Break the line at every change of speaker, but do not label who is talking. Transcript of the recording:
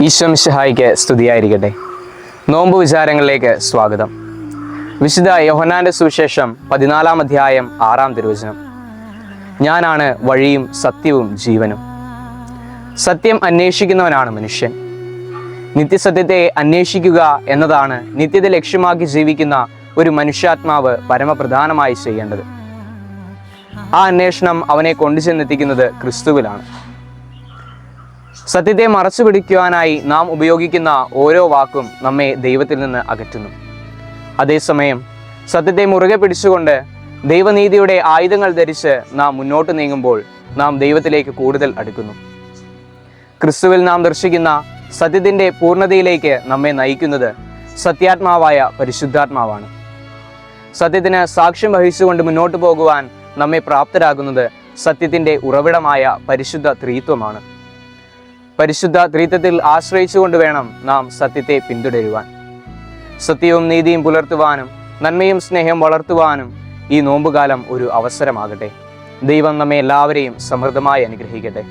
ഈശോ മിശിഹായിക്ക് സ്തുതിയായിരിക്കട്ടെ. നോമ്പ് വിചാരങ്ങളിലേക്ക് സ്വാഗതം. വിശുദ്ധ യോഹന്നാന്റെ സുവിശേഷം 14-ാം അധ്യായം 6-ാം തിരുവചനം. ഞാനാണ് വഴിയും സത്യവും ജീവനും. സത്യം അന്വേഷിക്കുന്നവനാണ് മനുഷ്യൻ. നിത്യസത്യത്തെ അന്വേഷിക്കുക എന്നതാണ് നിത്യത ലക്ഷ്യമാക്കി ജീവിക്കുന്ന ഒരു മനുഷ്യാത്മാവ് പരമപ്രധാനമായി ചെയ്യേണ്ടത്. ആ അന്വേഷണം അവനെ കൊണ്ടുചെന്നെത്തിക്കുന്നത് ക്രിസ്തുവിലാണ്. സത്യത്തെ മറച്ചു പിടിക്കുവാനായി നാം ഉപയോഗിക്കുന്ന ഓരോ വാക്കും നമ്മെ ദൈവത്തിൽ നിന്ന് അകറ്റുന്നു. അതേസമയം സത്യത്തെ മുറുകെ പിടിച്ചുകൊണ്ട് ദൈവനീതിയുടെ ആയുധങ്ങൾ ധരിച്ച് നാം മുന്നോട്ട് നീങ്ങുമ്പോൾ നാം ദൈവത്തിലേക്ക് കൂടുതൽ അടുക്കുന്നു. ക്രിസ്തുവിൽ നാം ദർശിക്കുന്ന സത്യത്തിൻ്റെ പൂർണ്ണതയിലേക്ക് നമ്മെ നയിക്കുന്നത് സത്യാത്മാവായ പരിശുദ്ധാത്മാവാണ്. സത്യത്തിന് സാക്ഷ്യം വഹിച്ചുകൊണ്ട് മുന്നോട്ട് പോകുവാൻ നമ്മെ പ്രാപ്തരാകുന്നത് സത്യത്തിൻ്റെ ഉറവിടമായ പരിശുദ്ധ ത്രിത്വമാണ്. പരിശുദ്ധ ത്രിത്വത്തിൽ ആശ്രയിച്ചുകൊണ്ട് വേണം നാം സത്യത്തെ പിന്തുടരുവാൻ. സത്യവും നീതിയും പുലർത്തുവാനും നന്മയും സ്നേഹം വളർത്തുവാനും ഈ നോമ്പുകാലം ഒരു അവസരമാകട്ടെ. ദൈവം നമ്മെ എല്ലാവരെയും സമൃദ്ധമായി അനുഗ്രഹിക്കട്ടെ.